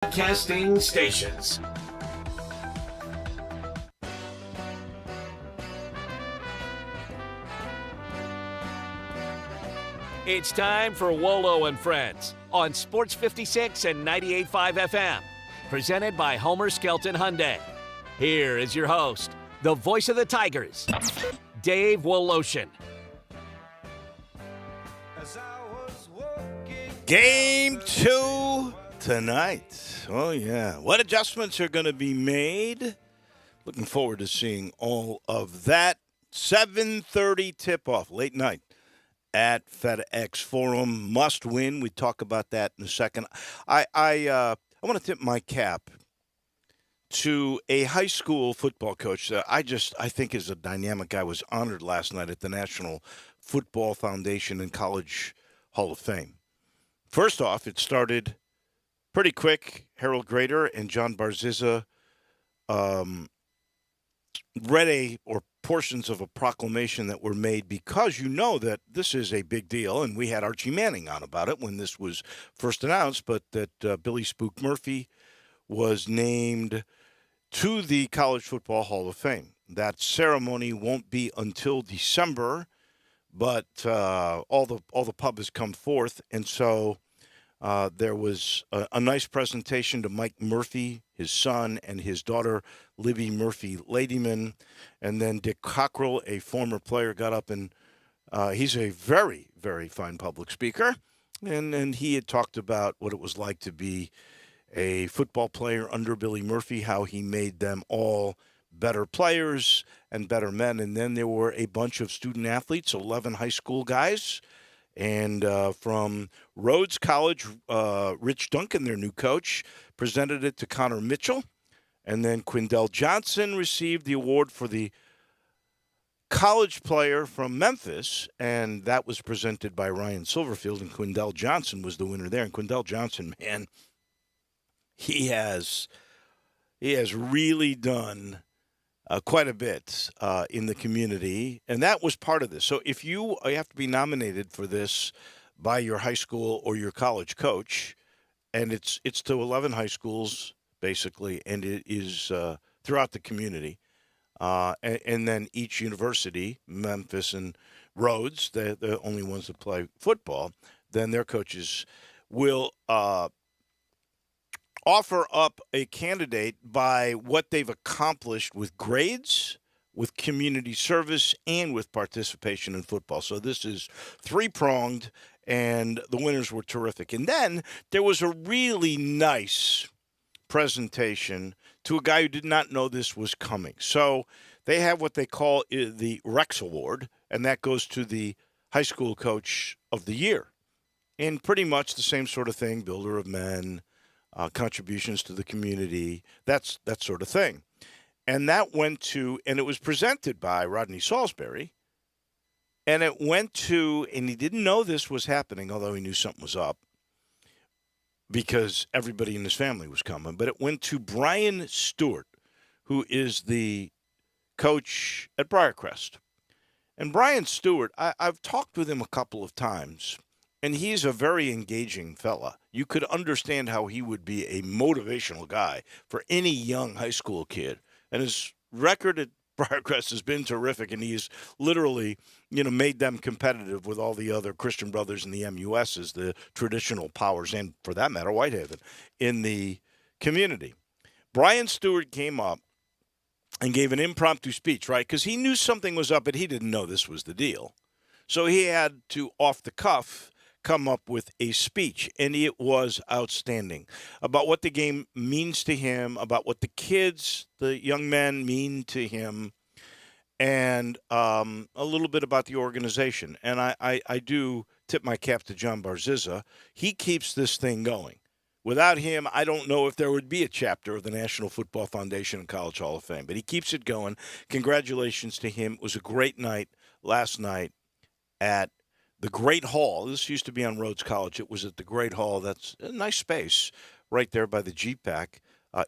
Broadcasting stations. It's time for Wolo and Friends on Sports 56 and 98.5 FM. Presented by Homer Skelton Hyundai. Here is your host, the voice of the Tigers, Dave Woloshin. Game 2 tonight. Oh, yeah. What adjustments are going to be made? Looking forward to seeing all of that. 7:30 tip-off, late night at FedEx Forum. Must win. We talk about that in a second. I want to tip my cap to a high school football coach that I think is a dynamic guy. Was honored last night at the National Football Foundation and College Hall of Fame. First off, it started pretty quick. Harold Grader and John Barziza read portions of a proclamation that were made because you know that this is a big deal, and we had Archie Manning on about it when this was first announced, but that Billy Spook Murphy was named to the College Football Hall of Fame. That ceremony won't be until December, but all the pub has come forth, and so there was a nice presentation to Mike Murphy, his son, and his daughter, Libby Murphy Ladyman. And then Dick Cockrell, a former player, got up and he's a very, very fine public speaker. And he had talked about what it was like to be a football player under Billy Murphy, how he made them all better players and better men. And then there were a bunch of student athletes, 11 high school guys. And from Rhodes College, Rich Duncan, their new coach, presented it to Connor Mitchell. And then Quindell Johnson received the award for the college player from Memphis, and that was presented by Ryan Silverfield, and Quindell Johnson was the winner there. And Quindell Johnson, man, he has really done quite a bit in the community, and that was part of this. So if you have to be nominated for this by your high school or your college coach, and it's to 11 high schools, basically, and it is throughout the community, and then each university, Memphis and Rhodes, they're the only ones that play football, then their coaches will offer up a candidate by what they've accomplished with grades, with community service, and with participation in football. So this is three-pronged, and the winners were terrific. And then there was a really nice presentation to a guy who did not know this was coming. So they have what they call the Rex Award, and that goes to the high school coach of the year. And pretty much the same sort of thing, builder of men, contributions to the community, that sort of thing. And that went to, and it was presented by Rodney Salisbury, and it went to, and he didn't know this was happening, although he knew something was up, because everybody in his family was coming, but it went to Brian Stewart, who is the coach at Briarcrest. And Brian Stewart, I've talked with him a couple of times, and he's a very engaging fella. You could understand how he would be a motivational guy for any young high school kid. And his record at Briarcrest has been terrific, and he's literally, made them competitive with all the other Christian Brothers and the MUSs, the traditional powers, and for that matter, Whitehaven, in the community. Brian Stewart came up and gave an impromptu speech, right? Because he knew something was up, but he didn't know this was the deal. So he had to, off the cuff, come up with a speech, and it was outstanding about what the game means to him, about what the kids, the young men, mean to him, and a little bit about the organization. And I do tip my cap to John Barziza. He keeps this thing going. Without him, I don't know if there would be a chapter of the National Football Foundation and College Hall of Fame, but he keeps it going. Congratulations to him. It was a great night last night at the Great Hall. This used to be on Rhodes College. It was at the Great Hall. That's a nice space right there by the GPAC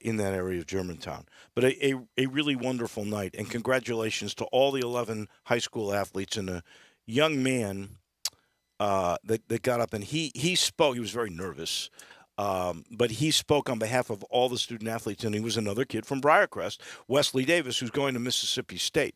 in that area of Germantown. But a really wonderful night, and congratulations to all the 11 high school athletes and a young man that got up, and he spoke. He was very nervous. But he spoke on behalf of all the student athletes, and he was another kid from Briarcrest, Wesley Davis, who's going to Mississippi State.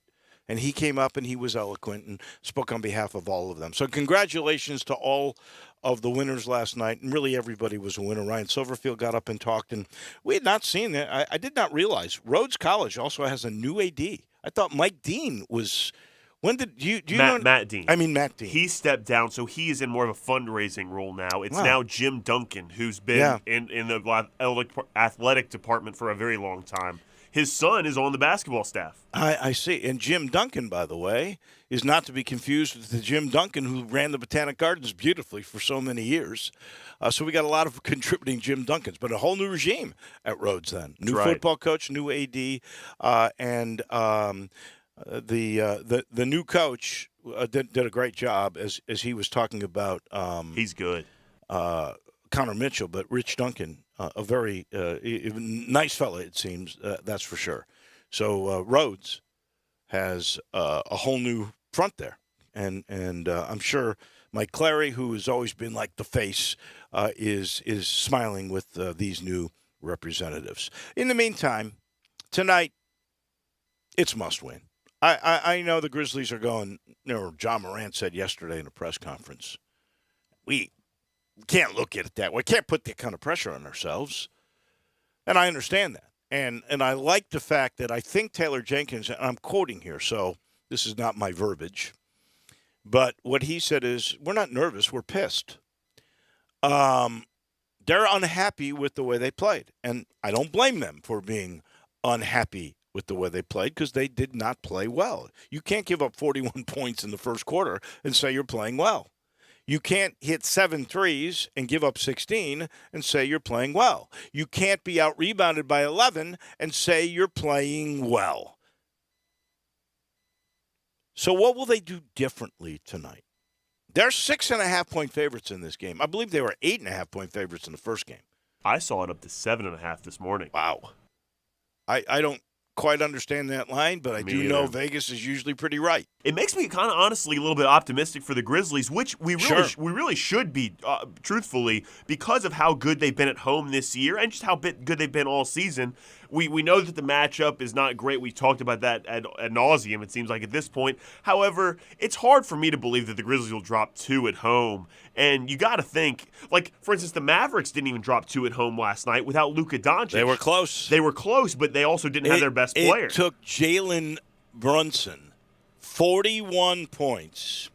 And he came up and he was eloquent and spoke on behalf of all of them. So congratulations to all of the winners last night. And really everybody was a winner. Ryan Silverfield got up and talked. And we had not seen that. I did not realize Rhodes College also has a new AD. I thought Mike Dean was – when did you know? Matt Dean. I mean, Matt Dean. He stepped down, so he is in more of a fundraising role now. It's Wow. now Jim Duncan, who's been in the athletic department for a very long time. His son is on the basketball staff. I see. And Jim Duncan, by the way, is not to be confused with the Jim Duncan who ran the Botanic Gardens beautifully for so many years. So we got a lot of contributing Jim Duncans, but a whole new regime at Rhodes then. New football coach, new AD, and the new coach did a great job as he was talking about. He's good. Connor Mitchell, but Rich Duncan, a very nice fella, it seems, that's for sure. So Rhodes has a whole new front there, and I'm sure Mike Clary, who has always been like the face, is smiling with these new representatives. In the meantime, tonight, it's must win. I know the Grizzlies are going, John Morant said yesterday in a press conference, we can't look at it that way. Can't put that kind of pressure on ourselves. And I understand that. And I like the fact that I think Taylor Jenkins, and I'm quoting here, so this is not my verbiage, but what he said is, we're not nervous, we're pissed. They're unhappy with the way they played. And I don't blame them for being unhappy with the way they played because they did not play well. You can't give up 41 points in the first quarter and say you're playing well. You can't hit 7 threes and give up 16 and say you're playing well. You can't be out-rebounded by 11 and say you're playing well. So what will they do differently tonight? They're 6.5-point favorites in this game. I believe they were 8.5-point favorites in the first game. I saw it up to 7.5 this morning. Wow. I don't quite understand that line, but I do know Vegas is usually pretty right. It makes me kind of honestly a little bit optimistic for the Grizzlies, which we really should be, truthfully, because of how good they've been at home this year and just how good they've been all season. We know that the matchup is not great. We talked about that ad nauseum, it seems like, at this point. However, it's hard for me to believe that the Grizzlies will drop 2 at home. And you got to think, like, for instance, the Mavericks didn't even drop 2 at home last night without Luka Doncic. They were close. They were close, but they also didn't have their best player. It took Jalen Brunson 41 points.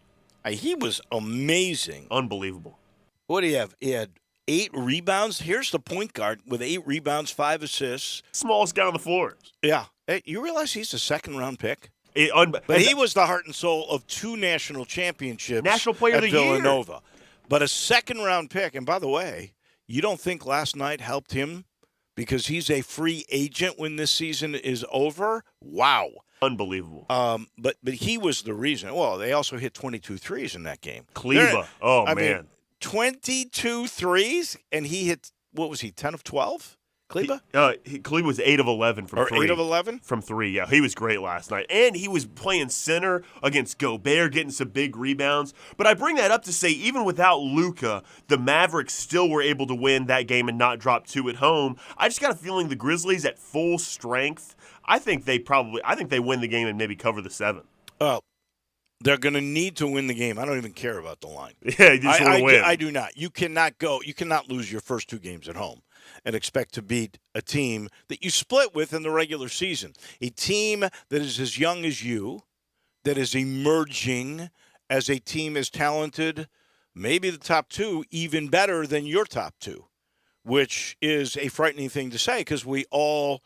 He was amazing. Unbelievable. What do you have? He had 8 rebounds. Here's the point guard with 8 rebounds, 5 assists. Smallest guy on the floor. Yeah. Hey, you realize he's a second-round pick? But he was the heart and soul of 2 national championships National Player at of the Year. Villanova. But a second-round pick, and by the way, you don't think last night helped him because he's a free agent when this season is over? Wow. Unbelievable. But he was the reason. Well, they also hit 22 threes in that game. Kleba. I mean, 22 threes, and he hit, what was he, 10 of 12? Kleba? Kleba was 8 of 11 from 3. 8 of 11? From 3, yeah. He was great last night. And he was playing center against Gobert, getting some big rebounds. But I bring that up to say, even without Luka, the Mavericks still were able to win that game and not drop 2 at home. I just got a feeling the Grizzlies at full strength, I think they win the game and maybe cover the 7. Well, they're going to need to win the game. I don't even care about the line. Yeah, you just want to win. I do not. You cannot lose your first 2 games at home and expect to beat a team that you split with in the regular season. A team that is as young as you, that is emerging as a team as talented, maybe the top 2, even better than your top 2, which is a frightening thing to say because we all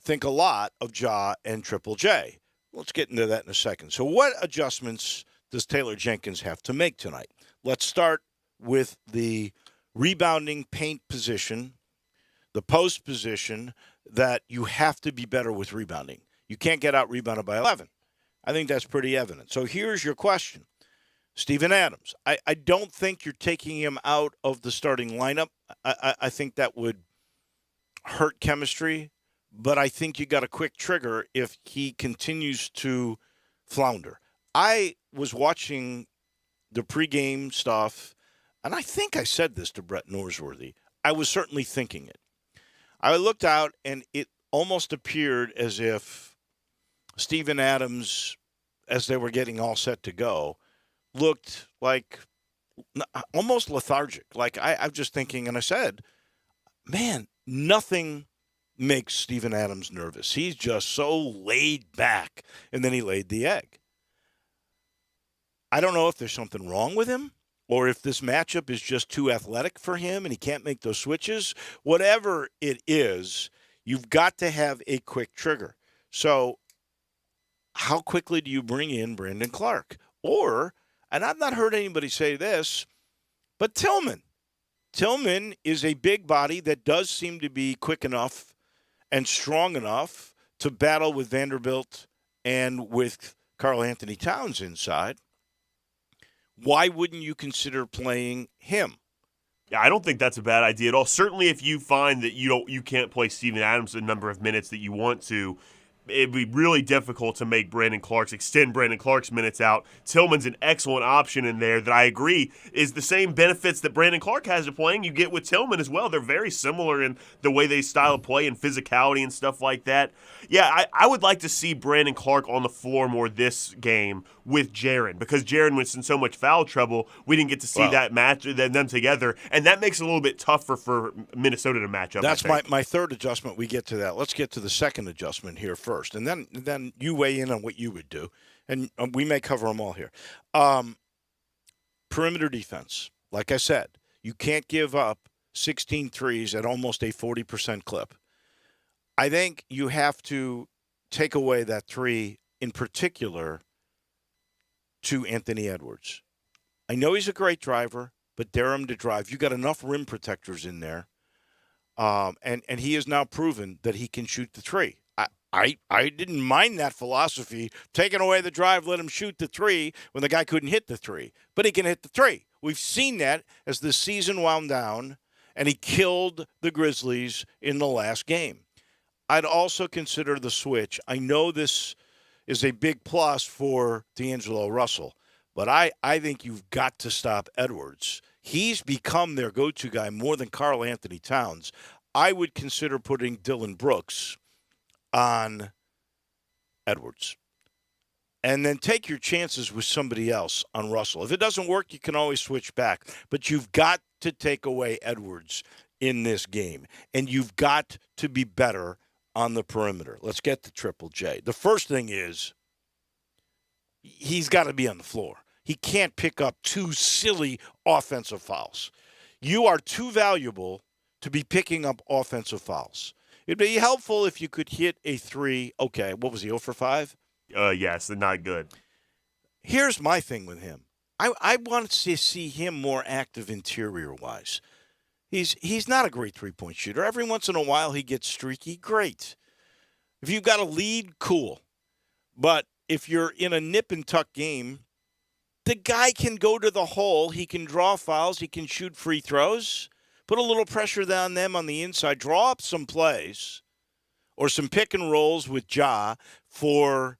think a lot of Ja and Triple J. Let's get into that in a second. So what adjustments does Taylor Jenkins have to make tonight? Let's start with the rebounding paint position, the post position, that you have to be better with rebounding. You can't get out rebounded by 11. I think that's pretty evident. So here's your question. Steven Adams, I don't think you're taking him out of the starting lineup. I think that would hurt chemistry. But I think you got a quick trigger if he continues to flounder. I was watching the pregame stuff, and I think I said this to Brett Norsworthy. I was certainly thinking it. I looked out, and it almost appeared as if Steven Adams, as they were getting all set to go, looked like almost lethargic. Like I'm just thinking, and I said, man, nothing makes Steven Adams nervous. He's just so laid back. And then he laid the egg. I don't know if there's something wrong with him or if this matchup is just too athletic for him and he can't make those switches. Whatever it is, you've got to have a quick trigger. So how quickly do you bring in Brandon Clark? Or, and I've not heard anybody say this, but Tillman. Tillman is a big body that does seem to be quick enough and strong enough to battle with Vanderbilt and with Karl Anthony Towns inside. Why wouldn't you consider playing him? Yeah, I don't think that's a bad idea at all. Certainly, if you find that you can't play Steven Adams a number of minutes that you want to, it'd be really difficult to make extend Brandon Clark's minutes out. Tillman's an excellent option in there that I agree is the same benefits that Brandon Clark has to playing you get with Tillman as well. They're very similar in the way they style of play and physicality and stuff like that. Yeah, I would like to see Brandon Clark on the floor more this game with Jaren because Jaren was in so much foul trouble. We didn't get to see that match them together, and that makes it a little bit tougher for Minnesota to match up. That's my third adjustment. We get to that. Let's get to the second adjustment here first, and then you weigh in on what you would do, and we may cover them all here. Perimeter defense. Like I said, you can't give up 16 threes at almost a 40% clip. I think you have to take away that three in particular to Anthony Edwards. I know he's a great driver, but dare him to drive. You got enough rim protectors in there, and he has now proven that he can shoot the three. I didn't mind that philosophy, taking away the drive, let him shoot the three when the guy couldn't hit the three. But he can hit the three. We've seen that as the season wound down, and he killed the Grizzlies in the last game. I'd also consider the switch. I know this is a big plus for D'Angelo Russell, but I think you've got to stop Edwards. He's become their go-to guy more than Karl Anthony Towns. I would consider putting Dylan Brooks on Edwards. And then take your chances with somebody else on Russell. If it doesn't work, you can always switch back. But you've got to take away Edwards in this game. And you've got to be better on the perimeter. Let's get to Triple J. The first thing is he's got to be on the floor. He can't pick up two silly offensive fouls. You are too valuable to be picking up offensive fouls. It'd be helpful if you could hit a three. Okay, what was he, 0 for 5? Yes, not good. Here's my thing with him. I want to see him more active interior-wise. He's not a great three-point shooter. Every once in a while he gets streaky. Great. If you've got a lead, cool. But if you're in a nip-and-tuck game, the guy can go to the hole. He can draw fouls. He can shoot free throws. Put a little pressure on them on the inside. Draw up some plays or some pick and rolls with Ja for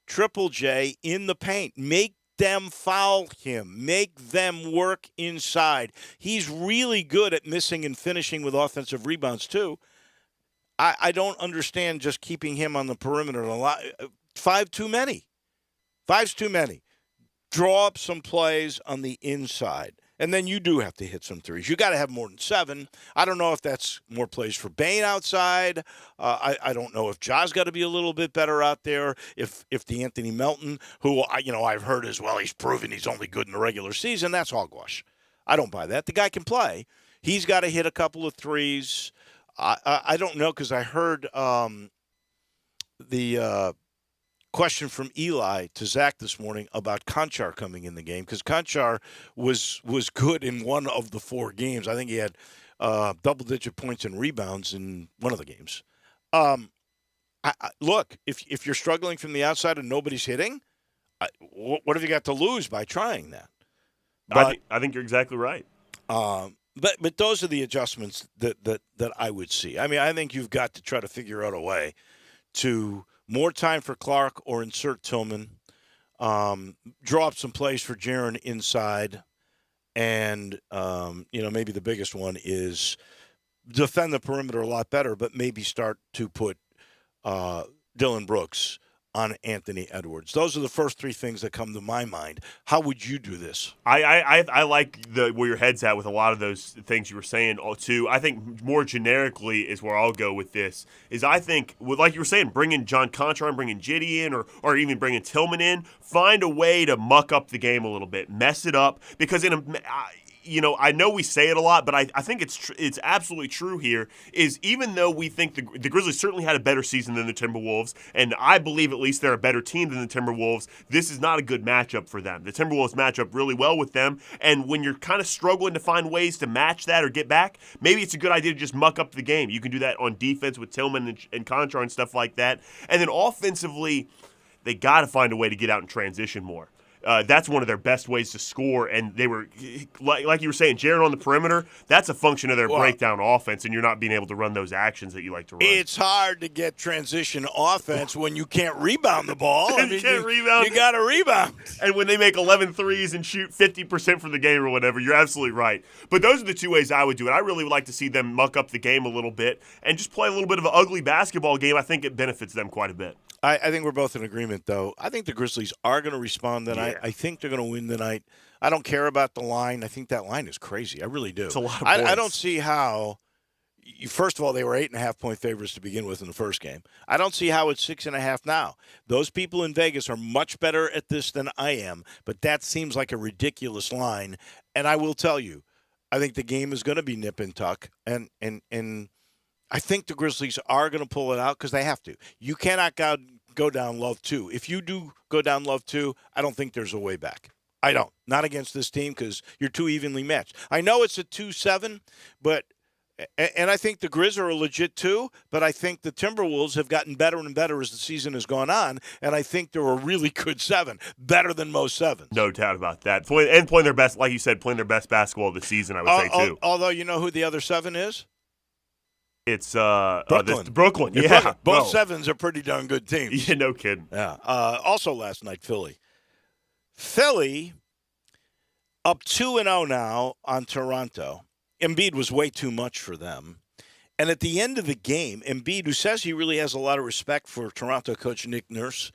Triple J in the paint. Make them foul him. Make them work inside. He's really good at missing and finishing with offensive rebounds, too. I don't understand just keeping him on the perimeter. Five too many. Five's too many. Draw up some plays on the inside. And then you do have to hit some threes. You got to have more than 7. I don't know if that's more plays for Bane outside. I don't know if Ja's got to be a little bit better out there. If the Anthony Melton, who I've heard as well, he's proven he's only good in the regular season. That's hogwash. I don't buy that. The guy can play. He's got to hit a couple of threes. I don't know because I heard the question from Eli to Zach this morning about Konchar coming in the game because Konchar was good in one of the 4 games. I think he had double-digit points and rebounds in one of the games. Look, if you're struggling from the outside and nobody's hitting, what have you got to lose by trying that? But, I think you're exactly right. But those are the adjustments that I would see. I mean, I think you've got to try to figure out a way to more time for Clark or insert Tillman, draw up some plays for Jaren inside, and maybe the biggest one is defend the perimeter a lot better, but maybe start to put Dylan Brooks on Anthony Edwards. Those are the first three things that come to my mind. How would you do this? I like where your head's at with a lot of those things you were saying too. I think more generically is where I'll go with this. Is I think, like you were saying, bringing John Contran, bringing Jitty in, or even bringing Tillman in, find a way to muck up the game a little bit, mess it up, because I know we say it a lot, but I think it's absolutely true here, is even though we think the Grizzlies certainly had a better season than the Timberwolves, and I believe at least they're a better team than the Timberwolves, this is not a good matchup for them. The Timberwolves match up really well with them, and when you're kind of struggling to find ways to match that or get back, maybe it's a good idea to just muck up the game. You can do that on defense with Tillman and Contra and stuff like that. And then offensively, they got to find a way to get out and transition more. That's one of their best ways to score, and they were, like you were saying, Jaren on the perimeter, that's a function of their breakdown offense, and you're not being able to run those actions that you like to run. It's hard to get transition offense when you can't rebound the ball. You can't rebound. You got to rebound. And when they make 11 threes and shoot 50% from the game or whatever, you're absolutely right. But those are the two ways I would do it. I really would like to see them muck up the game a little bit and just play a little bit of an ugly basketball game. I think it benefits them quite a bit. I think we're both in agreement, though. I think the Grizzlies are going to respond tonight. Yeah. I think they're going to win tonight. I don't care about the line. I think that line is crazy. I really do. It's a lot of points. I don't see how – first of all, they were 8.5-point favorites to begin with in the first game. I don't see how it's 6.5 now. Those people in Vegas are much better at this than I am, but that seems like a ridiculous line. And I will tell you, I think the game is going to be nip and tuck, and I think the Grizzlies are going to pull it out because they have to. You cannot go down love 2. If you do go down love 2, I don't think there's a way back. I don't. Not against this team because you're too evenly matched. I know it's a 2-7, and I think the Grizz are a legit 2, but I think the Timberwolves have gotten better and better as the season has gone on, and I think they're a really good 7, better than most 7s. No doubt about that. And playing their best, like you said, playing their best basketball of the season, I would say, too. Although, you know who the other 7 is? It's Brooklyn. Brooklyn, yeah. Brooklyn. Both 7s are pretty darn good teams. Yeah, no kidding. Yeah. Also last night, Philly. Philly up 2-0 now on Toronto. Embiid was way too much for them. And at the end of the game, Embiid, who says he really has a lot of respect for Toronto coach Nick Nurse,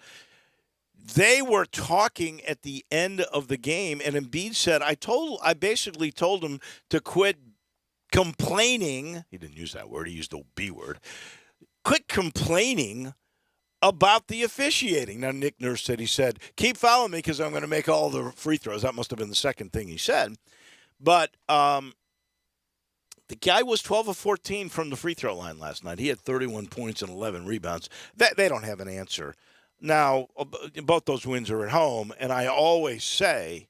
they were talking at the end of the game, and Embiid said, I basically told him to quit complaining. He didn't use that word. He used the B word. Quit complaining about the officiating. Now, Nick Nurse said, keep following me because I'm going to make all the free throws. That must have been the second thing he said. But the guy was 12 of 14 from the free throw line last night. He had 31 points and 11 rebounds. They don't have an answer. Now, both those wins are at home, and I always say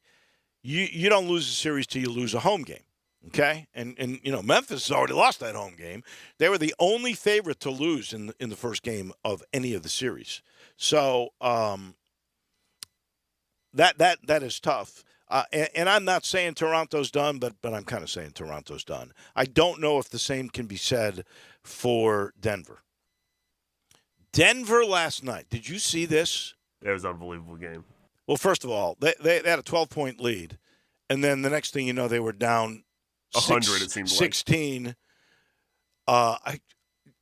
you don't lose a series till you lose a home game. Okay, and Memphis has already lost that home game. They were the only favorite to lose in the first game of any of the series. So that is tough. And I'm not saying Toronto's done, but I'm kind of saying Toronto's done. I don't know if the same can be said for Denver. Denver last night. Did you see this? It was an unbelievable game. Well, first of all, they had a 12-point lead, and then the next thing you know, they were down 100, it seemed 16.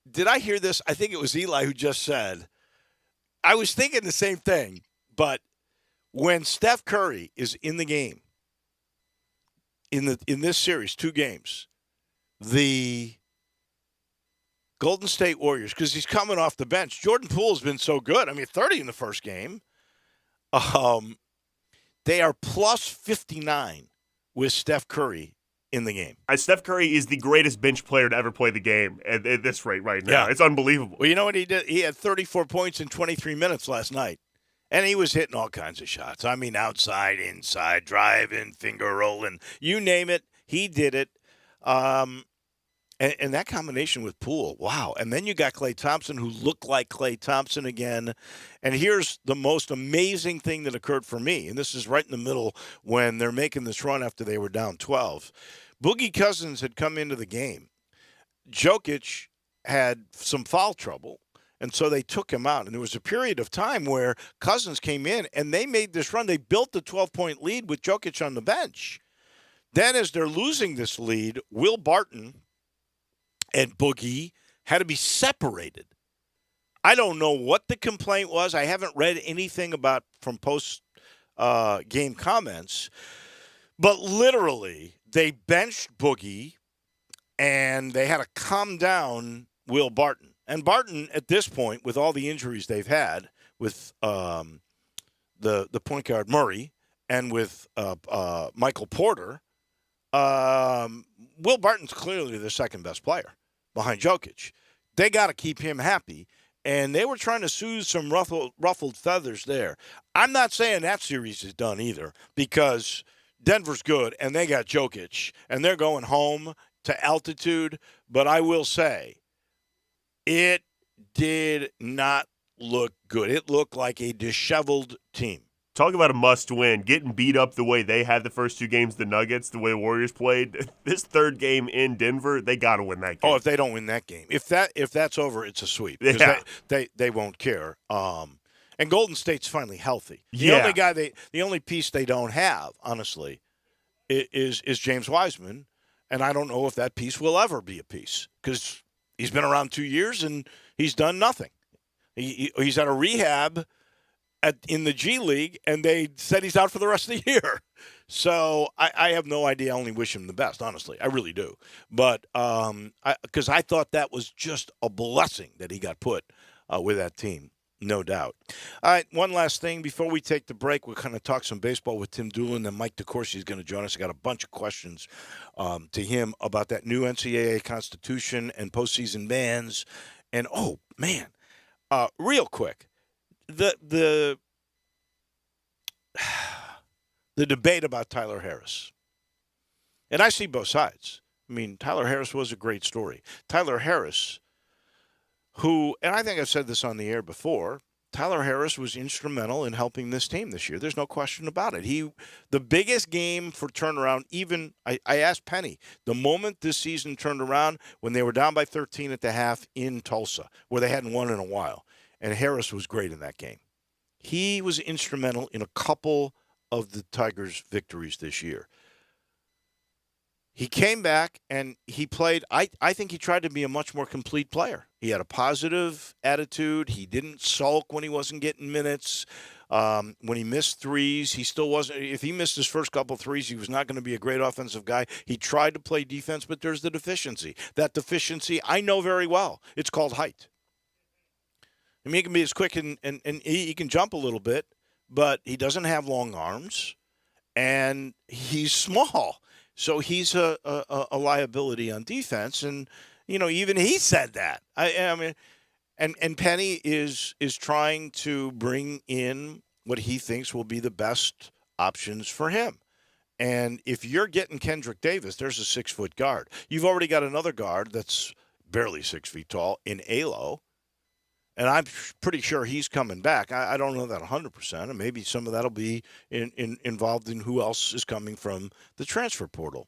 Did I hear this? I think it was Eli who just said, I was thinking the same thing, but when Steph Curry is in the game, in this series, 2 games, the Golden State Warriors, because he's coming off the bench, Jordan Poole's been so good. I mean, 30 in the first game. They are plus 59 with Steph Curry in the game. Steph Curry is the greatest bench player to ever play the game at this rate right now. Yeah. It's unbelievable. Well, you know what he did? He had 34 points in 23 minutes last night, and he was hitting all kinds of shots. I mean, outside, inside, driving, finger rolling, you name it, he did it. And that combination with Poole, wow. And then you got Klay Thompson, who looked like Klay Thompson again. And here's the most amazing thing that occurred for me, and this is right in the middle when they're making this run after they were down 12. Boogie Cousins had come into the game. Jokic had some foul trouble, and so they took him out. And there was a period of time where Cousins came in, and they made this run. They built the 12-point lead with Jokic on the bench. Then as they're losing this lead, Will Barton and Boogie had to be separated. I don't know what the complaint was. I haven't read anything about from post game comments, but literally they benched Boogie and they had to calm down Will Barton. And Barton, at this point, with all the injuries they've had with the point guard Murray and with Michael Porter, Will Barton's clearly the second best player behind Jokic. They got to keep him happy. And they were trying to soothe some ruffled feathers there. I'm not saying that series is done either, because Denver's good and they got Jokic and they're going home to altitude. But I will say, it did not look good. It looked like a disheveled team. Talk about a must-win. Getting beat up the way they had the first 2 games, the Nuggets, the way the Warriors played. This third game in Denver, they got to win that game. Oh, if they don't win that game. If that's over, it's a sweep. Because they won't care. And Golden State's finally healthy. The only piece they don't have, honestly, is James Wiseman. And I don't know if that piece will ever be a piece, because he's been around 2 years and he's done nothing. He's at a rehab in the G League, and they said he's out for the rest of the year. So I have no idea. I only wish him the best, honestly. I really do. But because I thought that was just a blessing that he got put with that team, no doubt. All right, one last thing before we take the break. We'll kind of talk some baseball with Tim Doolin, and Mike DeCourcy is going to join us. I got a bunch of questions to him about that new NCAA Constitution and postseason bans. And, oh, man, real quick. The debate about Tyler Harris. And I see both sides. I mean, Tyler Harris was a great story. Tyler Harris, who, and I think I've said this on the air before, Tyler Harris was instrumental in helping this team this year. There's no question about it. The biggest game for turnaround, even, I asked Penny, the moment this season turned around, when they were down by 13 at the half in Tulsa, where they hadn't won in a while. And Harris was great in that game. He was instrumental in a couple of the Tigers' victories this year. He came back and he played. I think he tried to be a much more complete player. He had a positive attitude. He didn't sulk when he wasn't getting minutes. When he missed threes, he still wasn't. If he missed his first couple threes, he was not going to be a great offensive guy. He tried to play defense, but there's the deficiency. That deficiency I know very well. It's called height. I mean, he can be as quick and he can jump a little bit, but he doesn't have long arms, and he's small. So he's a liability on defense. And, you know, even he said that. I mean, and Penny is trying to bring in what he thinks will be the best options for him. And if you're getting Kendrick Davis, there's a 6-foot guard. You've already got another guard that's barely 6 feet tall in Alo. And I'm pretty sure he's coming back. I don't know that 100%. And maybe some of that will be involved in who else is coming from the transfer portal.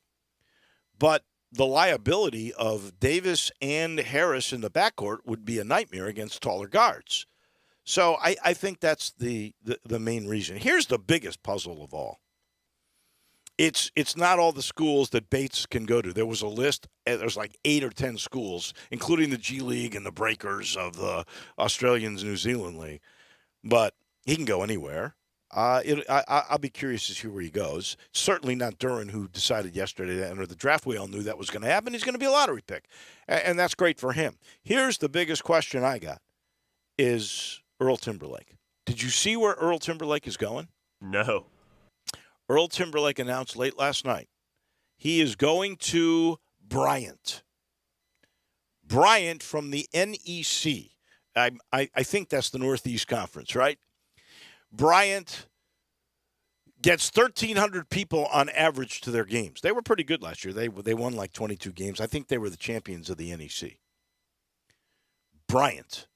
But the liability of Davis and Harris in the backcourt would be a nightmare against taller guards. So I think that's the main reason. Here's the biggest puzzle of all. It's not all the schools that Bates can go to. There was a list. There's like 8 or 10 schools, including the G League and the Breakers of the Australians New Zealand League. But he can go anywhere. I'll be curious to see where he goes. Certainly not Duran, who decided yesterday to enter the draft. We all knew that was going to happen. He's going to be a lottery pick, and that's great for him. Here's the biggest question I got is Earl Timberlake. Did you see where Earl Timberlake is going? No. Earl Timberlake announced late last night he is going to Bryant. Bryant from the NEC. I think that's the Northeast Conference, right? Bryant gets 1,300 people on average to their games. They were pretty good last year. They won like 22 games. I think they were the champions of the NEC. Bryant.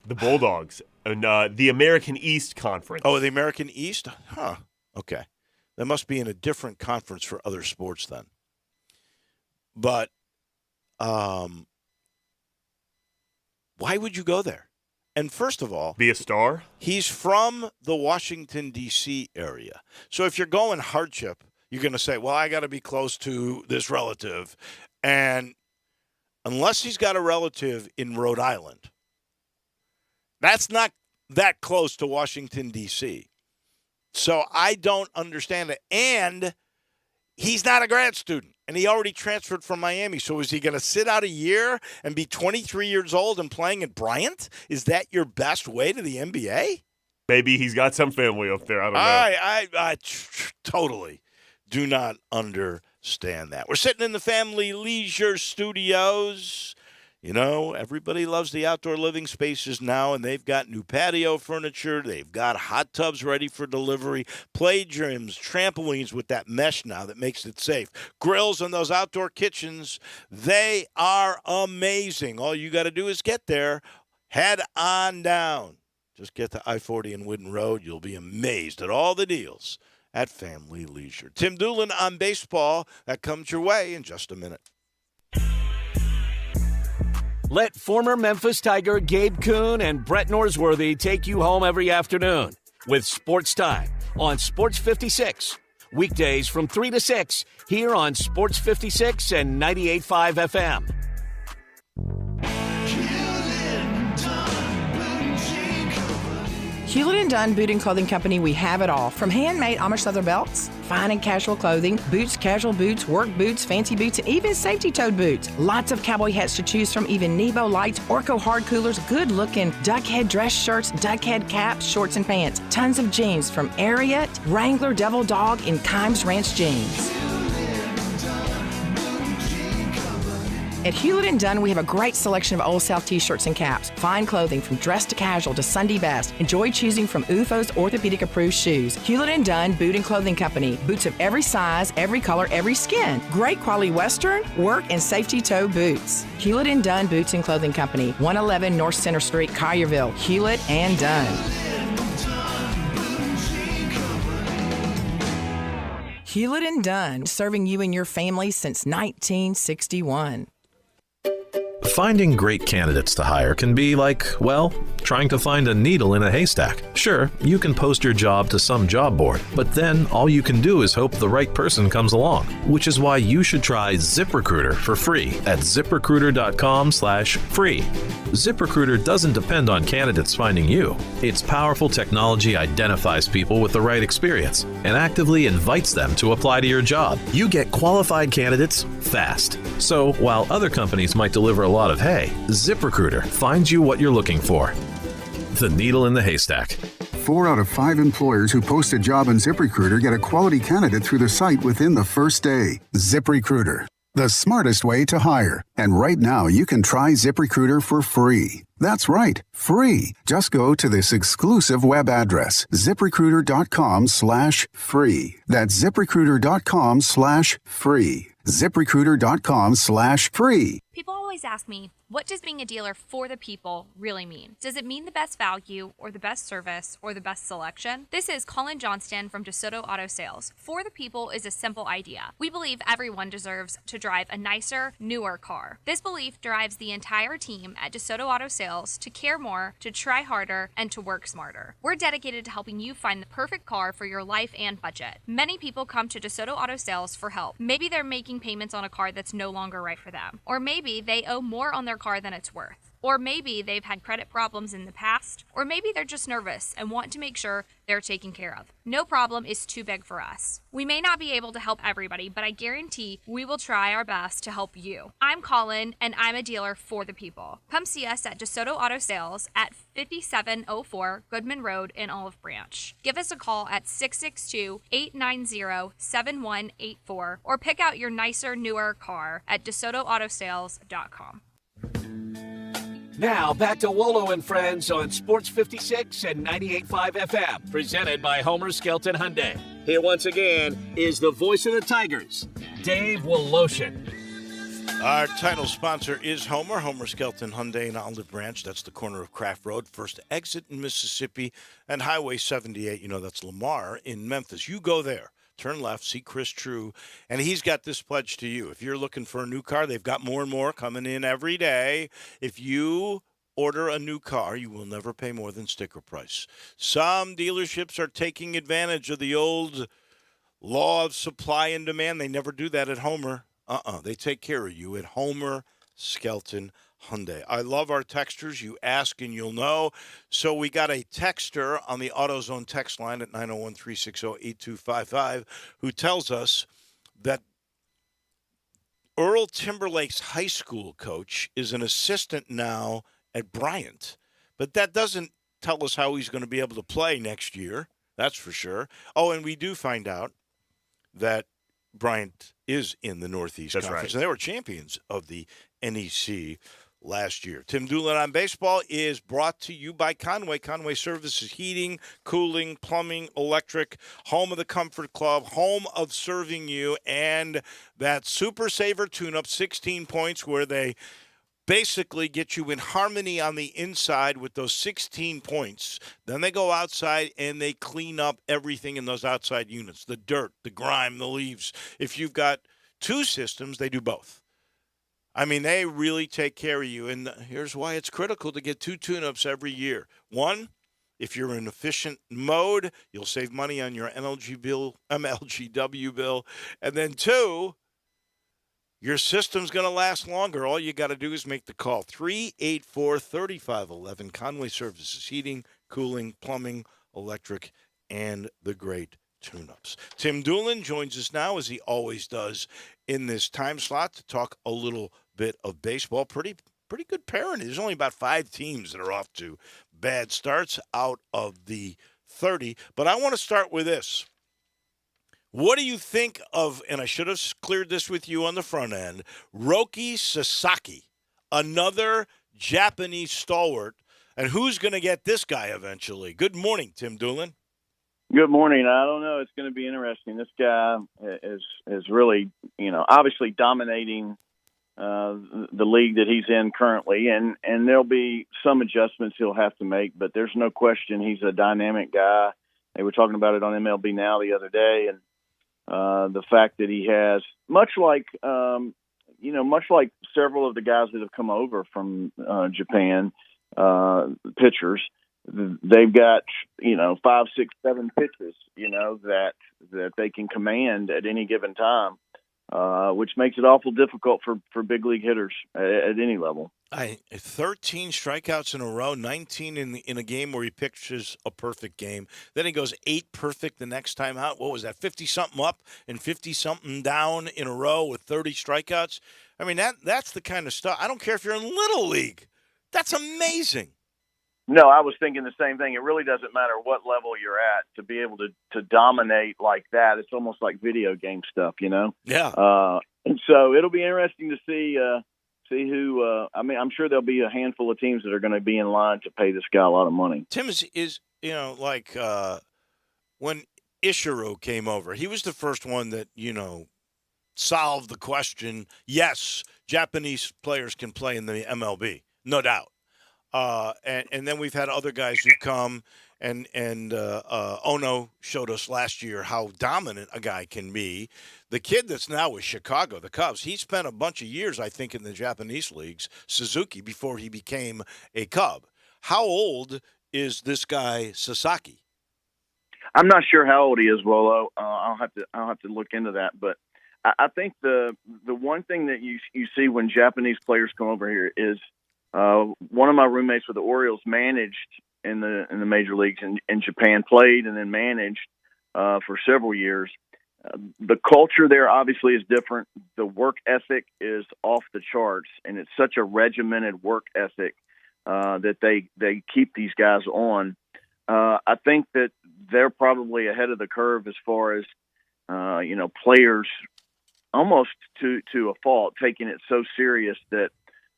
The Bulldogs. And the American East Conference. Oh, the American East? Huh. Okay. That must be in a different conference for other sports then. But why would you go there? And first of all, be a star? He's from the Washington, D.C. area. So if you're going hardship, you're going to say, well, I got to be close to this relative. And unless he's got a relative in Rhode Island. That's not that close to Washington, D.C. So I don't understand it. And he's not a grad student, and he already transferred from Miami. So is he going to sit out a year and be 23 years old and playing at Bryant? Is that your best way to the NBA? Maybe he's got some family up there. I don't know. I totally do not understand that. We're sitting in the Family Leisure Studios. You know, everybody loves the outdoor living spaces now, and they've got new patio furniture. They've got hot tubs ready for delivery, play gyms, trampolines with that mesh now that makes it safe. Grills and those outdoor kitchens, they are amazing. All you got to do is get there. Head on down. Just get to I-40 and Wooden Road. You'll be amazed at all the deals at Family Leisure. Tim Doolin on baseball. That comes your way in just a minute. Let former Memphis Tiger Gabe Kuhn and Brett Norsworthy take you home every afternoon with Sports Time on Sports 56. Weekdays from 3 to 6 here on Sports 56 and 98.5 FM. Hewlett & Dunn Boot and Clothing Company, we have it all. From handmade Amish leather belts, fine and casual clothing, boots, casual boots, work boots, fancy boots, and even safety-toed boots. Lots of cowboy hats to choose from, even Nebo lights, Orco hard coolers, good-looking duckhead dress shirts, duckhead caps, shorts, and pants. Tons of jeans from Ariat, Wrangler, Devil Dog, and Kimes Ranch jeans. At Hewlett & Dunn, we have a great selection of Old South t-shirts and caps, fine clothing from dress to casual to Sunday best. Enjoy choosing from UFO's orthopedic-approved shoes. Hewlett & Dunn Boot and Clothing Company. Boots of every size, every color, every skin. Great quality Western, work, and safety toe boots. Hewlett & Dunn Boots and Clothing Company. 111 North Center Street, Collierville. Hewlett & Dunn. Hewlett & Dunn, serving you and your family since 1961. Finding great candidates to hire can be like, well, trying to find a needle in a haystack. Sure, you can post your job to some job board, but then all you can do is hope the right person comes along, which is why you should try ZipRecruiter for free at ZipRecruiter.com/free. ZipRecruiter doesn't depend on candidates finding you. Its powerful technology identifies people with the right experience and actively invites them to apply to your job. You get qualified candidates fast. So while other companies might deliver a lot of hay, ZipRecruiter finds you what you're looking for. The needle in the haystack. 4 out of 5 employers who post a job on ZipRecruiter get a quality candidate through the site within the first day. ZipRecruiter, the smartest way to hire. And right now, you can try ZipRecruiter for free. That's right, free. Just go to this exclusive web address, ZipRecruiter.com/free. That's ZipRecruiter.com/free. ZipRecruiter.com/free. People always ask me, what does being a dealer for the people really mean? Does it mean the best value or the best service or the best selection? This is Colin Johnston from DeSoto Auto Sales. For the people is a simple idea. We believe everyone deserves to drive a nicer, newer car. This belief drives the entire team at DeSoto Auto Sales to care more, to try harder, and to work smarter. We're dedicated to helping you find the perfect car for your life and budget. Many people come to DeSoto Auto Sales for help. Maybe they're making payments on a car that's no longer right for them. Or maybe they owe more on their car than it's worth. Or maybe they've had credit problems in the past. Or maybe they're just nervous and want to make sure they're taken care of. No problem is too big for us. We may not be able to help everybody, but I guarantee we will try our best to help you. I'm Colin, and I'm a dealer for the people. Come see us at DeSoto Auto Sales at 5704 Goodman Road in Olive Branch. Give us a call at 662-890-7184 or pick out your nicer, newer car at DeSotoAutoSales.com. Now back to Wolo and Friends on Sports 56 and 98.5 FM, presented by Homer Skelton Hyundai. Here once again is the voice of the Tigers, Dave Woloshin. Our title sponsor is Homer Skelton Hyundai in Olive Branch. That's the corner of Craft Road, first exit in Mississippi, and Highway 78. You know, that's Lamar in Memphis. You go there. Turn left, see Chris True, and he's got this pledge to you. If you're looking for a new car, they've got more and more coming in every day. If you order a new car, you will never pay more than sticker price. Some dealerships are taking advantage of the old law of supply and demand. They never do that at Homer. They take care of you at Homer Skelton Hyundai. I love our texters. You ask and you'll know. So we got a texter on the AutoZone text line at 901-360-8255 who tells us that Earl Timberlake's high school coach is an assistant now at Bryant. But that doesn't tell us how he's going to be able to play next year. That's for sure. Oh, and we do find out that Bryant is in the Northeast That's Conference. right. And they were champions of the NEC last year. Tim Doolin on Baseball is brought to you by Conway. Conway Services, heating, cooling, plumbing, electric, home of the Comfort Club, home of serving you, and that Super Saver tune-up, 16 points, where they basically get you in harmony on the inside with those 16 points. Then they go outside and they clean up everything in those outside units, the dirt, the grime, the leaves. If you've got two systems, they do both. I mean, they really take care of you. And here's why it's critical to get two tune-ups every year. One, if you're in efficient mode, you'll save money on your MLGW bill. And then two, your system's going to last longer. All you got to do is make the call. 384-3511. Conway Services, heating, cooling, plumbing, electric, and the great tune-ups. Tim Doolin joins us now, as he always does in this time slot, to talk a little bit of baseball. Pretty good pairing. There's only about 5 teams that are off to bad starts out of the 30. But I want to start with this. What do you think of, and I should have cleared this with you on the front end, Roki Sasaki, another Japanese stalwart, and who's going to get this guy eventually? Good morning, Tim Doolin. Good morning. I don't know. It's going to be interesting. This guy is really, obviously dominating the league that he's in currently, and there'll be some adjustments he'll have to make, but there's no question he's a dynamic guy. They were talking about it on MLB Now the other day, and the fact that he has, much like several of the guys that have come over from Japan, pitchers, they've got 5, 6, 7 pitches that they can command at any given time, which makes it awful difficult for big league hitters at any level. 13 strikeouts in a row, 19 in a game where he pitches a perfect game. Then he goes 8 perfect the next time out. What was that, 50-something up and 50-something down in a row with 30 strikeouts? I mean, that's the kind of stuff. I don't care if you're in Little League. That's amazing. No, I was thinking the same thing. It really doesn't matter what level you're at to be able to dominate like that. It's almost like video game stuff, Yeah. And so it'll be interesting to see who. I'm sure there'll be a handful of teams that are going to be in line to pay this guy a lot of money. Tim is like when Ichiro came over, he was the first one that solved the question. Yes, Japanese players can play in the MLB, no doubt. And then we've had other guys who've come, and Ono showed us last year how dominant a guy can be. The kid that's now with Chicago, the Cubs, he spent a bunch of years, I think, in the Japanese leagues, Suzuki, before he became a Cub. How old is this guy Sasaki? I'm not sure how old he is, Wolo. I'll have to look into that, but I think the one thing that you see when Japanese players come over here is one of my roommates with the Orioles managed in the major leagues in Japan, played and then managed for several years. The culture there obviously is different. The work ethic is off the charts, and it's such a regimented work ethic that they keep these guys on. I think that they're probably ahead of the curve as far as players almost to a fault, taking it so serious that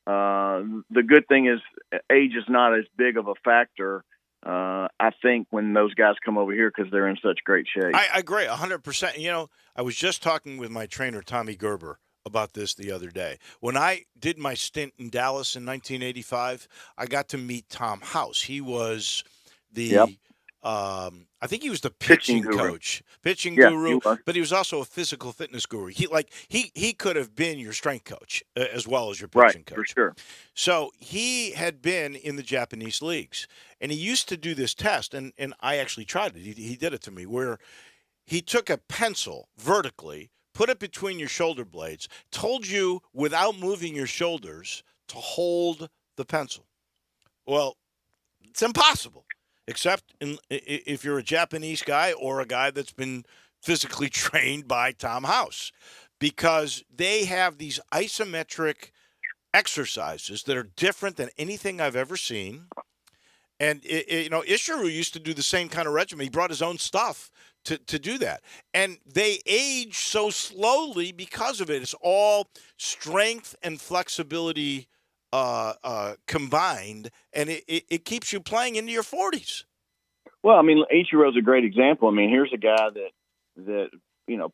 the good thing is age is not as big of a factor, I think, when those guys come over here because they're in such great shape. I agree 100%. I was just talking with my trainer, Tommy Gerber, about this the other day. When I did my stint in Dallas in 1985, I got to meet Tom House. He was the I think he was the pitching coach, guru, but he was also a physical fitness guru. He could have been your strength coach as well as your pitching coach. For sure. So he had been in the Japanese leagues, and he used to do this test, and I actually tried it. He did it to me, where he took a pencil vertically, put it between your shoulder blades, told you without moving your shoulders to hold the pencil. Well, it's impossible, except if you're a Japanese guy or a guy that's been physically trained by Tom House, because they have these isometric exercises that are different than anything I've ever seen. And, Ishiru used to do the same kind of regimen. He brought his own stuff to do that. And they age so slowly because of it. It's all strength and flexibility combined, and it keeps you playing into your 40s. Well, I mean, Ichiro's a great example. I mean, here's a guy that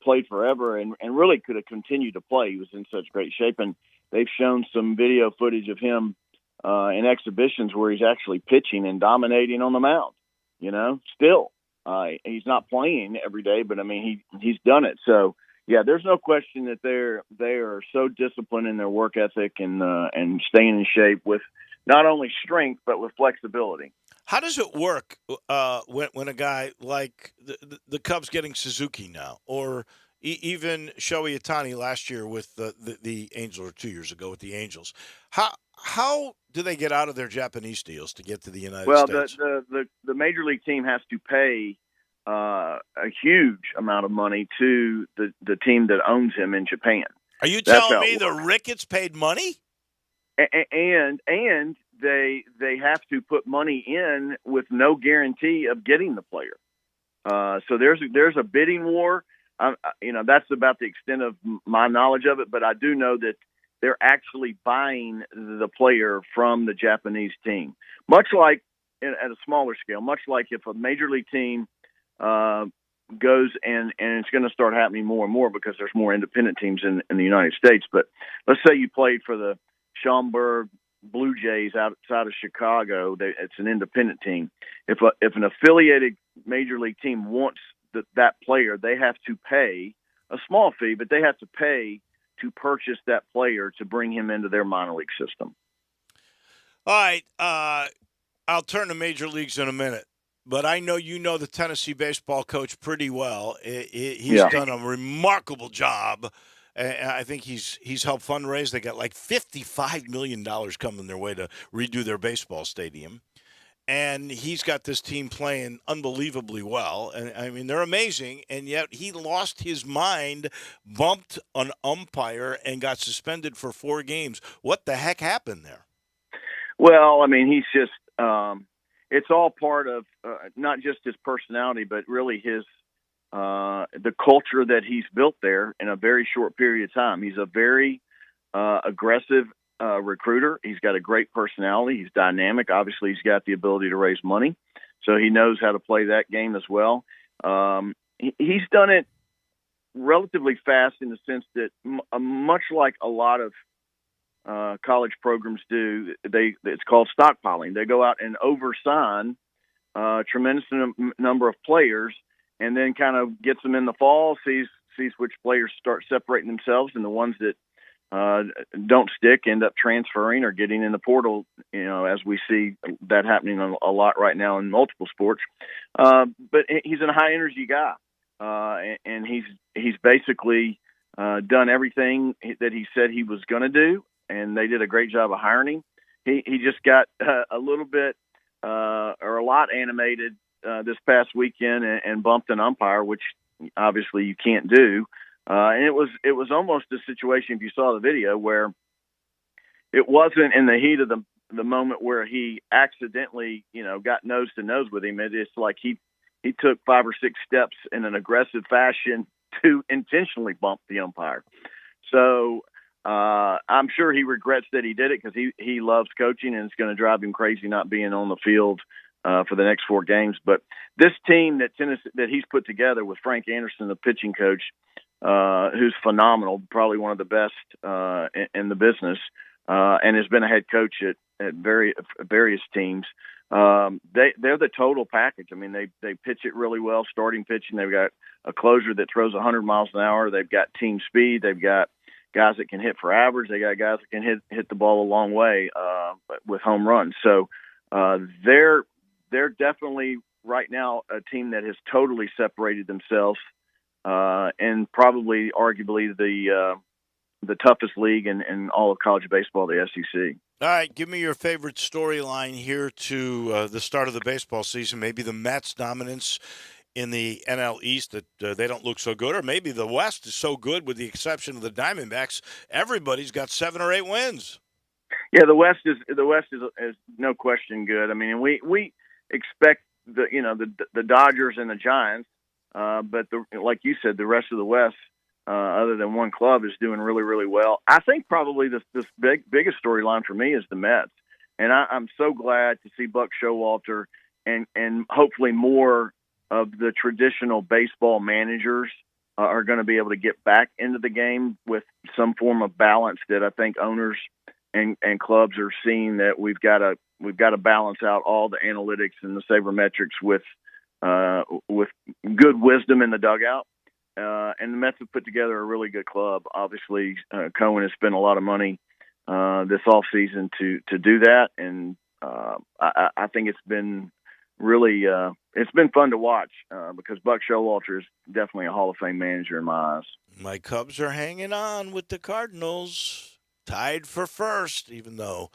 played forever and really could have continued to play. He was in such great shape, and they've shown some video footage of him in exhibitions where he's actually pitching and dominating on the mound. Still, he's not playing every day, but I mean, he's done it. So yeah, there's no question that they are so disciplined in their work ethic and staying in shape with not only strength but with flexibility. How does it work when a guy like the Cubs getting Suzuki now, or even Shohei Ohtani last year with the Angels, or 2 years ago with the Angels? How do they get out of their Japanese deals to get to the United States? Well, the major league team has to pay a huge amount of money to the team that owns him in Japan. Are you telling me the Ricketts paid money? And they have to put money in with no guarantee of getting the player. So there's a bidding war. That's about the extent of my knowledge of it, but I do know that they're actually buying the player from the Japanese team, much like at a smaller scale, much like if a major league team goes and it's going to start happening more and more because there's more independent teams in the United States. But let's say you played for the Schaumburg Blue Jays outside of Chicago. It's an independent team. If an affiliated major league team wants that player, they have to pay a small fee, but they have to pay to purchase that player to bring him into their minor league system. All right. I'll turn to major leagues in a minute, but I know you know the Tennessee baseball coach pretty well. He's done a remarkable job. I think he's helped fundraise. They got like $55 million coming their way to redo their baseball stadium. And he's got this team playing unbelievably well. And I mean, they're amazing. And yet he lost his mind, bumped an umpire, and got suspended for 4 games. What the heck happened there? Well, I mean, he's just it's all part of not just his personality, but really his the culture that he's built there in a very short period of time. He's a very aggressive recruiter. He's got a great personality. He's dynamic. Obviously, he's got the ability to raise money, so he knows how to play that game as well. He's done it relatively fast in the sense that much like a lot of college programs do, it's called stockpiling. They go out and oversign a tremendous number of players, and then kind of gets them in the fall, sees which players start separating themselves, and the ones that don't stick end up transferring or getting in the portal, as we see that happening a lot right now in multiple sports. But he's a high energy guy. And he's basically done everything that he said he was going to do, and they did a great job of hiring him. He just got a little bit or a lot animated this past weekend and bumped an umpire, which obviously you can't do. And it was almost a situation, if you saw the video, where it wasn't in the heat of the moment where he accidentally, got nose to nose with him. It's like he took 5 or 6 steps in an aggressive fashion to intentionally bump the umpire. So I'm sure he regrets that he did it, because he loves coaching, and it's going to drive him crazy not being on the field for the next 4 games. But this team that he's put together with Frank Anderson, the pitching coach, who's phenomenal, probably one of the best in the business, and has been a head coach at various teams. They're the total package. I mean, they pitch it really well, starting pitching. They've got a closer that throws 100 miles an hour. They've got team speed. They've got guys that can hit for average. They got guys that can hit the ball a long way with home runs. So they're definitely right now a team that has totally separated themselves and probably arguably the toughest league in all of college baseball, the SEC. All right, give me your favorite storyline here to the start of the baseball season. Maybe the Mets' dominance in the NL East that they don't look so good, or maybe the West is so good with the exception of the Diamondbacks. Everybody's got 7 or 8 wins. Yeah, the West is no question good. I mean, we expect the Dodgers and the Giants, but like you said, the rest of the West, other than one club, is doing really, really well. I think probably this biggest storyline for me is the Mets, and I'm so glad to see Buck Showalter and hopefully more of the traditional baseball managers are going to be able to get back into the game with some form of balance that I think owners and clubs are seeing, that we've got to balance out all the analytics and the sabermetrics with good wisdom in the dugout. And the Mets have put together a really good club. Obviously, Cohen has spent a lot of money this offseason to do that, and I think it's been really it's been fun to watch because Buck Showalter is definitely a Hall of Fame manager in my eyes. My Cubs are hanging on with the Cardinals, tied for first, even though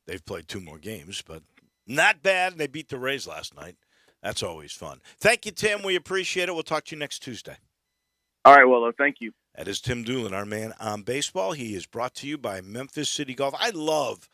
they've played 2 more games, but not bad. They beat the Rays last night. That's always fun. Thank you, Tim. We appreciate it. We'll talk to you next Tuesday. All right, Wolo, thank you. That is Tim Doolin, our man on baseball. He is brought to you by Memphis City Golf. I love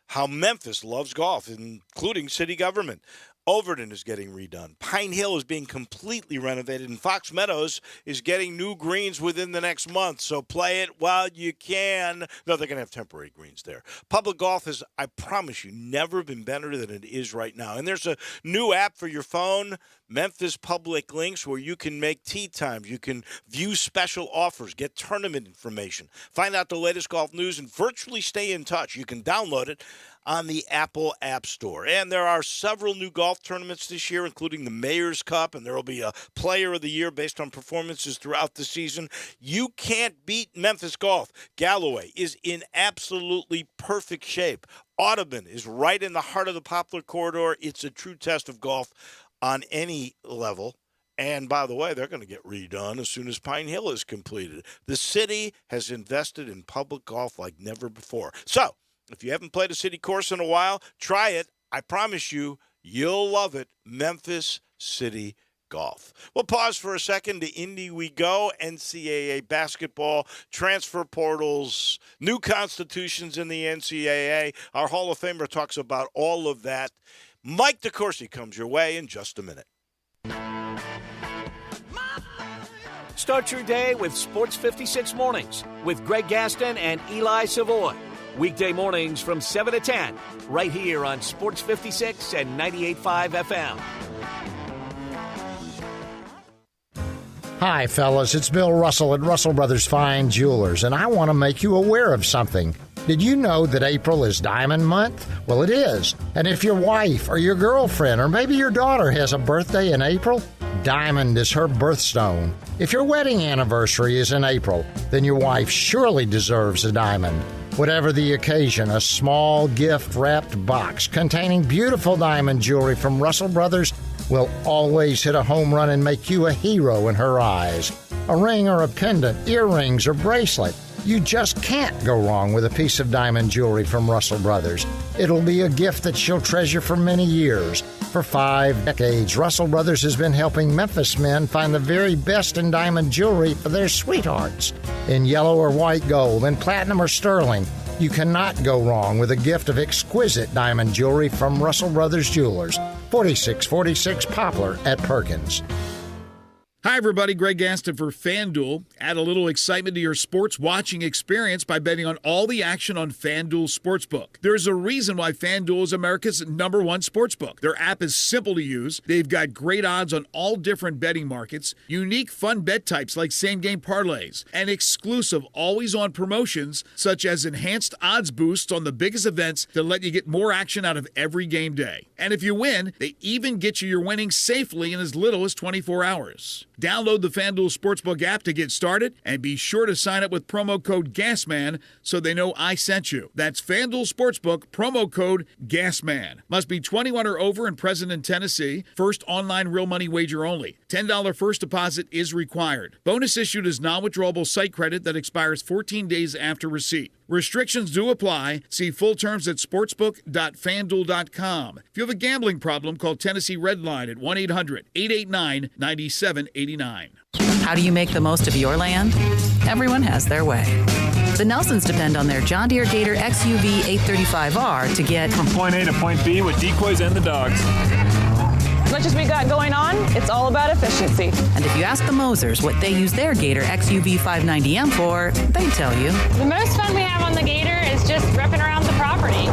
how Memphis loves golf, including city government. Overton is getting redone. Pine Hill is being completely renovated, and Fox Meadows is getting new greens within the next month. So play it while you can. No, they're going to have temporary greens there. Public golf has, I promise you, never been better than it is right now. And there's a new app for your phone, Memphis Public Links, where you can make tee times. You can view special offers, get tournament information, find out the latest golf news, and virtually stay in touch. You can download it on the Apple App Store. And there are several new golf tournaments this year, including the Mayor's Cup, and there will be a Player of the Year based on performances throughout the season. You can't beat Memphis golf. Galloway is in absolutely perfect shape. Audubon is right in the heart of the Poplar Corridor. It's a true test of golf on any level. And by the way, they're going to get redone as soon as Pine Hill is completed. The city has invested in public golf like never before. So, if you haven't played a city course in a while, try it. I promise you, you'll love it. Memphis City Golf. We'll pause for a second. To Indy we go. NCAA basketball, transfer portals, new constitutions in the NCAA. Our Hall of Famer talks about all of that. Mike DeCourcy comes your way in just a minute. Start your day with Sports 56 Mornings with Greg Gaston and Eli Savoy. Weekday mornings from 7 to 10, right here on Sports 56 and 98.5 FM. Hi, fellas. It's Bill Russell at Russell Brothers Fine Jewelers, and I want to make you aware of something. Did you know that April is Diamond Month? Well, it is. And if your wife or your girlfriend or maybe your daughter has a birthday in April, diamond is her birthstone. If your wedding anniversary is in April, then your wife surely deserves a diamond. Whatever the occasion, a small gift-wrapped box containing beautiful diamond jewelry from Russell Brothers will always hit a home run and make you a hero in her eyes. A ring or a pendant, earrings or bracelet. You just can't go wrong with a piece of diamond jewelry from Russell Brothers. It'll be a gift that she'll treasure for many years. For 5 decades, Russell Brothers has been helping Memphis men find the very best in diamond jewelry for their sweethearts. In yellow or white gold, in platinum or sterling, you cannot go wrong with a gift of exquisite diamond jewelry from Russell Brothers Jewelers, 4646 Poplar at Perkins. Hi, everybody. Greg Gaston for FanDuel. Add a little excitement to your sports watching experience by betting on all the action on FanDuel Sportsbook. There's a reason why FanDuel is America's #1 sportsbook. Their app is simple to use. They've got great odds on all different betting markets, unique fun bet types like same-game parlays, and exclusive always-on promotions such as enhanced odds boosts on the biggest events that let you get more action out of every game day. And if you win, they even get you your winnings safely in as little as 24 hours. Download the FanDuel Sportsbook app to get started, and be sure to sign up with promo code GASMAN so they know I sent you. That's FanDuel Sportsbook, promo code GASMAN. Must be 21 or over and present in Tennessee. First online real money wager only. $10 first deposit is required. Bonus issued is non-withdrawable site credit that expires 14 days after receipt. Restrictions do apply. See full terms at sportsbook.fanduel.com. If you have a gambling problem, call Tennessee Redline at 1-800-889-9789. How do you make the most of your land? Everyone has their way. The Nelsons depend on their John Deere Gator XUV 835R to get from point A to point B with decoys and the dogs. As much as we got going on, it's all about efficiency. And if you ask the Mosers what they use their Gator XUV 590M for, they tell you. The most fun we have on the Gator is just ripping around the property.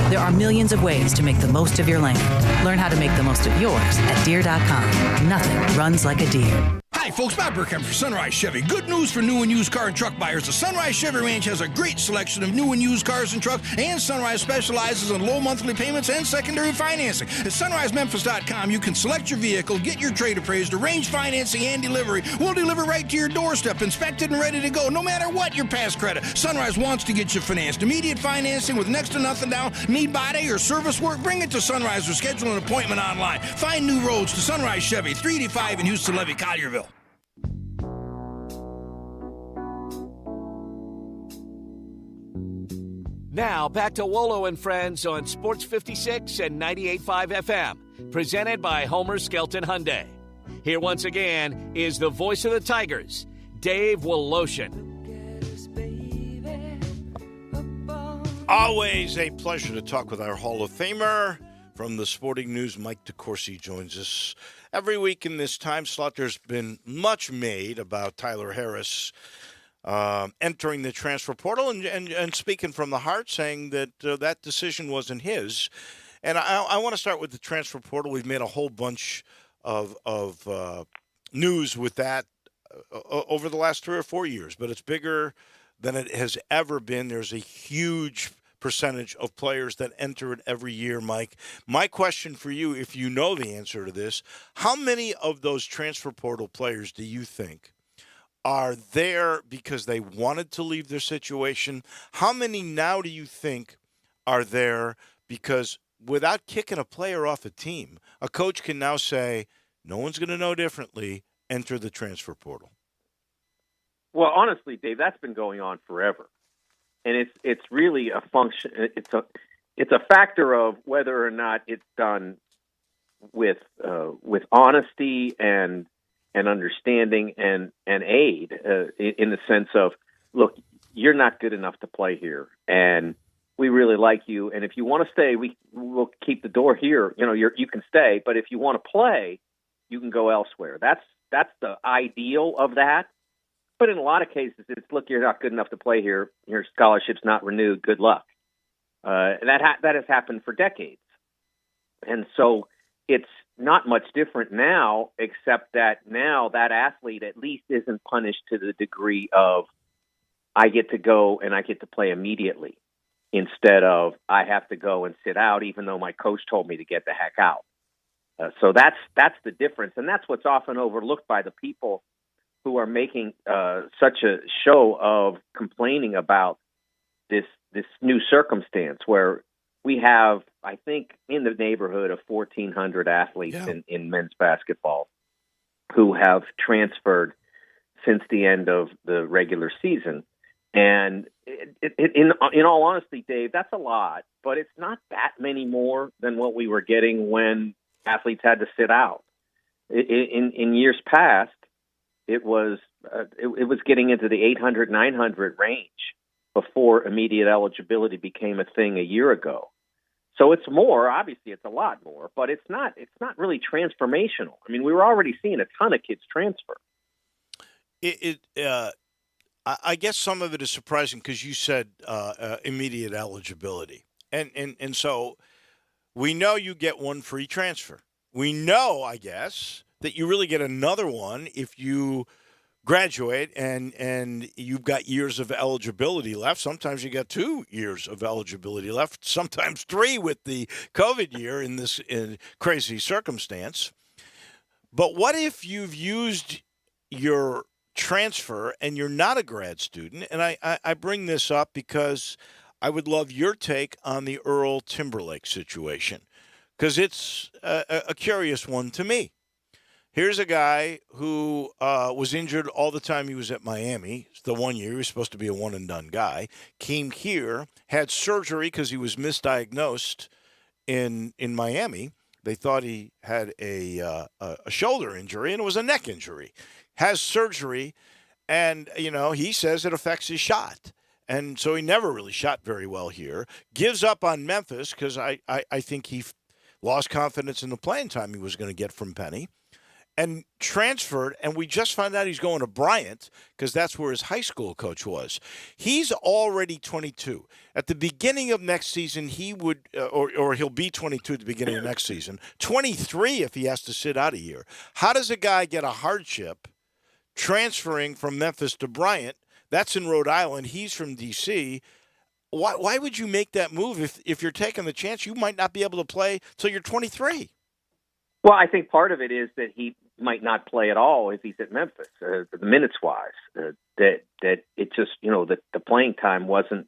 There are millions of ways to make the most of your land. Learn how to make the most of yours at Deere.com. Nothing runs like a Deere. Hi, folks. Bob Burkham for Sunrise Chevy. Good news for new and used car and truck buyers. The Sunrise Chevy Ranch has a great selection of new and used cars and trucks, and Sunrise specializes in low monthly payments and secondary financing. At SunriseMemphis.com, you can select your vehicle, get your trade appraised, arrange financing and delivery. We'll deliver right to your doorstep, inspected and ready to go, no matter what your past credit. Sunrise wants to get you financed. Immediate financing with next to nothing down. Need body or service work? Bring it to Sunrise or schedule an appointment online. Find new roads to Sunrise Chevy, 385 in Houston, Levy, Collierville. Now, back to Wolo and Friends on Sports 56 and 98.5 FM, presented by Homer Skelton Hyundai. Here once again is the voice of the Tigers, Dave Woloshin. Always a pleasure to talk with our Hall of Famer. From the Sporting News, Mike DeCourcy joins us. Every week in this time slot, there's been much made about Tyler Harris entering the transfer portal and speaking from the heart, saying that that decision wasn't his. And I want to start with the transfer portal. We've made a whole bunch of news with that over the last 3 or 4 years, but it's bigger than it has ever been. There's a huge percentage of players that enter it every year, Mike. My question for you, if you know the answer to this, how many of those transfer portal players do you think are there because they wanted to leave their situation? How many now do you think are there because without kicking a player off a team, a coach can now say, no one's going to know differently, enter the transfer portal? Well, honestly, Dave, that's been going on forever. And it's really a function. It's a factor of whether or not it's done with honesty and understanding and aid in the sense of, look, you're not good enough to play here, and we really like you. And if you want to stay, we'll keep the door here. You know, you can stay, but if you want to play, you can go elsewhere. That's the ideal of that. But in a lot of cases, it's, look, you're not good enough to play here. Your scholarship's not renewed. Good luck. And that has happened for decades. And so it's not much different now, except that now that athlete at least isn't punished to the degree of I get to go and I get to play immediately instead of I have to go and sit out even though my coach told me to get the heck out. So that's the difference. And that's what's often overlooked by the people who are making such a show of complaining about this new circumstance where we have, I think, in the neighborhood of 1,400 athletes in men's basketball who have transferred since the end of the regular season. And in all honesty, Dave, that's a lot, but it's not that many more than what we were getting when athletes had to sit out. In years past, it was getting into the 800, 900 range before immediate eligibility became a thing a year ago. So it's more, obviously it's a lot more, but it's not really transformational. I mean, we were already seeing a ton of kids transfer. I guess some of it is surprising because you said immediate eligibility. And so we know you get one free transfer. We know, I guess, that you really get another one if you graduate and you've got years of eligibility left. Sometimes you got 2 years of eligibility left, sometimes 3 with the COVID year in this crazy circumstance. But what if you've used your transfer and you're not a grad student, and I bring this up because I would love your take on the Earl Timberlake situation, because it's a curious one to me. Here's a guy who was injured all the time he was at Miami. The 1 year, he was supposed to be a one-and-done guy. Came here, had surgery because he was misdiagnosed in Miami. They thought he had a shoulder injury, and it was a neck injury. Has surgery, and, he says it affects his shot. And so he never really shot very well here. Gives up on Memphis because I think he lost confidence in the playing time he was going to get from Penny. And transferred, and we just found out he's going to Bryant because that's where his high school coach was. He's already 22. At the beginning of next season, he would, or he'll be 22 at the beginning of next season, 23 if he has to sit out a year. How does a guy get a hardship transferring from Memphis to Bryant? That's in Rhode Island. He's from D.C. Why would you make that move if you're taking the chance you might not be able to play till you're 23? Well, I think part of it is that he might not play at all if he's at Memphis, the minutes wise. That it just that the playing time wasn't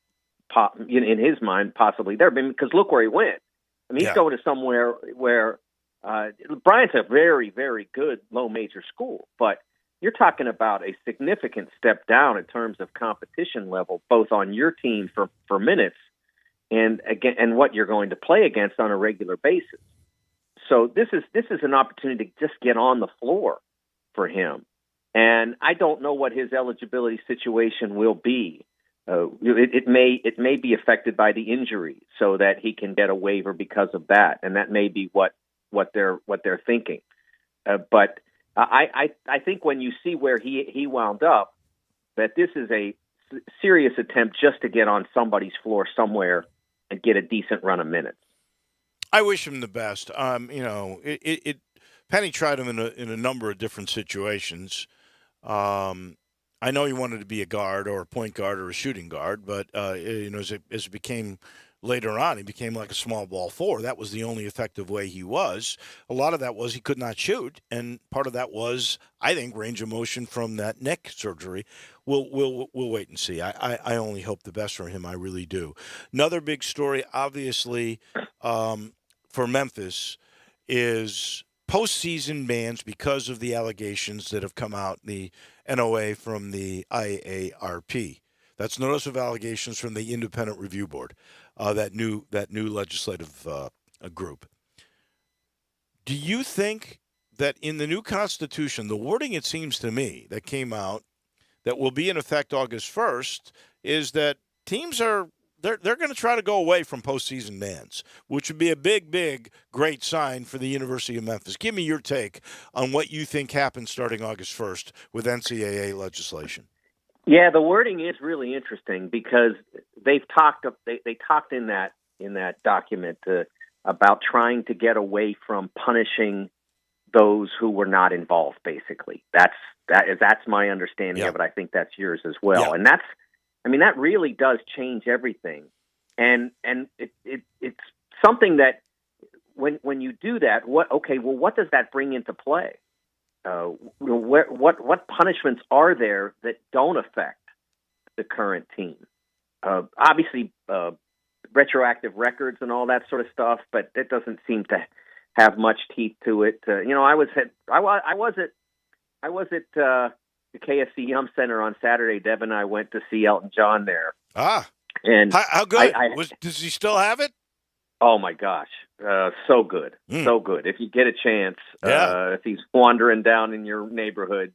in his mind possibly there. Because look where he went. I mean, he's going to somewhere where Bryant's a very, very good low major school, but you're talking about a significant step down in terms of competition level, both on your team for minutes and what you're going to play against on a regular basis. So this is an opportunity to just get on the floor for him. And I don't know what his eligibility situation will be. It may be affected by the injury so that he can get a waiver because of that. And that may be what they're thinking. But I think when you see where he wound up, that this is a serious attempt just to get on somebody's floor somewhere and get a decent run of minutes. I wish him the best. Penny tried him in a number of different situations. I know he wanted to be a guard or a point guard or a shooting guard, but as it became later on, he became like a small ball four. That was the only effective way he was. A lot of that was he could not shoot, and part of that was, I think, range of motion from that neck surgery. We'll wait and see. I only hope the best for him. I really do. Another big story, obviously, for Memphis is postseason bans because of the allegations that have come out in the NOA from the IARP. That's notice of allegations from the Independent Review Board, that new legislative group. Do you think that in the new Constitution, the wording, it seems to me, that came out that will be in effect August 1st is that teams are they're going to try to go away from postseason bans, which would be a big, great sign for the University of Memphis. Give me your take on what you think happens starting August 1st with NCAA legislation. Yeah, the wording is really interesting because they've talked. They talked in that document about trying to get away from punishing those who were not involved. Basically, that's my understanding of it. I think that's yours as well, and that really does change everything. And it's something that when you do that, what does that bring into play? What punishments are there that don't affect the current team? Obviously, retroactive records and all that sort of stuff, but it doesn't seem to have much teeth to it. I was at the KFC Yum Center on Saturday. Deb and I went to see Elton John there. And how good? Does he still have it? Oh my gosh, so good, so good. If you get a chance, if he's wandering down in your neighborhood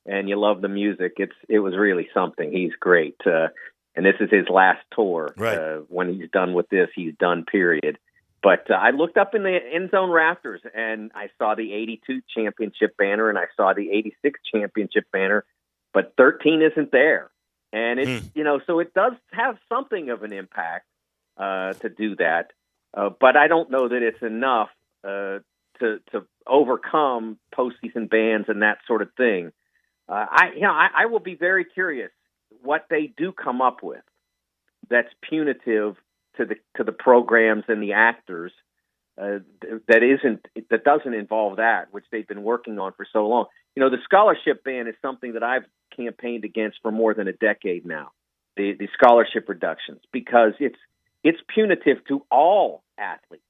and you love the music, it was really something. He's great, and this is his last tour. Right. When he's done with this, he's done. Period. But I looked up in the end zone rafters and I saw the '82 championship banner and I saw the '86 championship banner, but 13 isn't there, and it's so it does have something of an impact to do that. But I don't know that it's enough to overcome postseason bans and that sort of thing. I will be very curious what they do come up with that's punitive to the programs and the actors that doesn't involve that, which they've been working on for so long. You know, the scholarship ban is something that I've campaigned against for more than a decade now. The scholarship reductions, because it's punitive to all athletes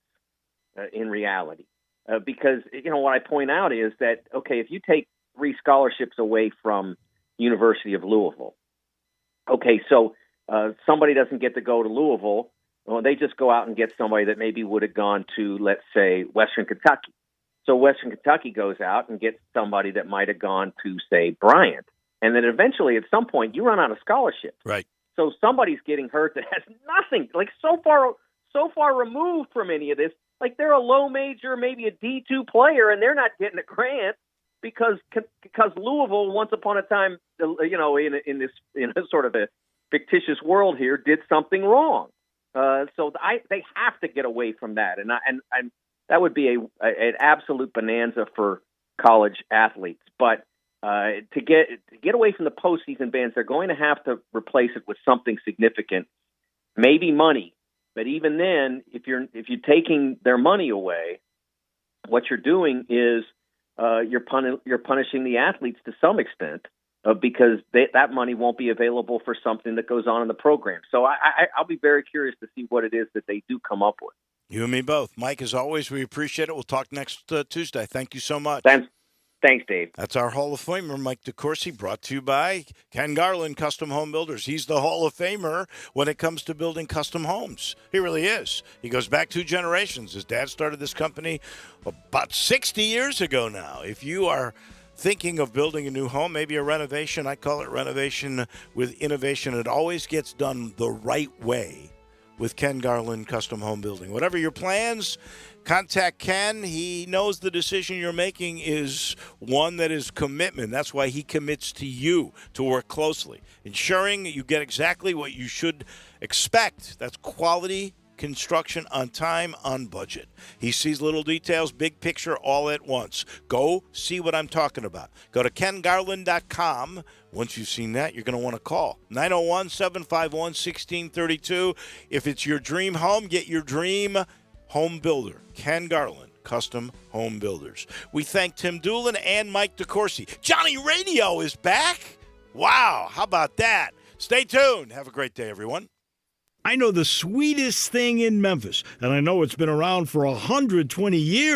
in reality. Because, you know, what I point out is that, okay, if you take 3 scholarships away from University of Louisville, okay, so somebody doesn't get to go to Louisville, well, they just go out and get somebody that maybe would have gone to, let's say, Western Kentucky. So Western Kentucky goes out and gets somebody that might have gone to, say, Bryant. And then eventually, at some point, you run out of scholarships. Right. So somebody's getting hurt that has nothing, like so far removed from any of this. Like they're a low major, maybe a D2 player, and they're not getting a grant because Louisville, once upon a time, you know, in a sort of a fictitious world here, did something wrong. So they have to get away from that, and that would be an absolute bonanza for college athletes. But to get away from the postseason bans, they're going to have to replace it with something significant, maybe money. But even then, if you're taking their money away, what you're doing is you're punishing the athletes to some extent because that money won't be available for something that goes on in the program. So I'll be very curious to see what it is that they do come up with. You and me both. Mike, as always, we appreciate it. We'll talk next Tuesday. Thank you so much. Thanks, Dave. That's our Hall of Famer, Mike DeCourcy, brought to you by Ken Garland, Custom Home Builders. He's the Hall of Famer when it comes to building custom homes. He really is. He goes back 2 generations. His dad started this company about 60 years ago now. If you are thinking of building a new home, maybe a renovation, I call it renovation with innovation. It always gets done the right way with Ken Garland Custom Home Building. Whatever your plans, contact Ken. He knows the decision you're making is one that is commitment. That's why he commits to you to work closely, ensuring you get exactly what you should expect. That's quality construction on time, on budget. He sees little details, big picture, all at once. Go see what I'm talking about. Go to kengarland.com. Once you've seen that, you're going to want to call 901-751-1632. If it's your dream home, get your dream home builder. Ken Garland, Custom Home Builders. We thank Tim Doolin and Mike DeCourcy. Johnny Radio is back. Wow, how about that? Stay tuned. Have a great day, everyone. I know the sweetest thing in Memphis, and I know it's been around for 120 years.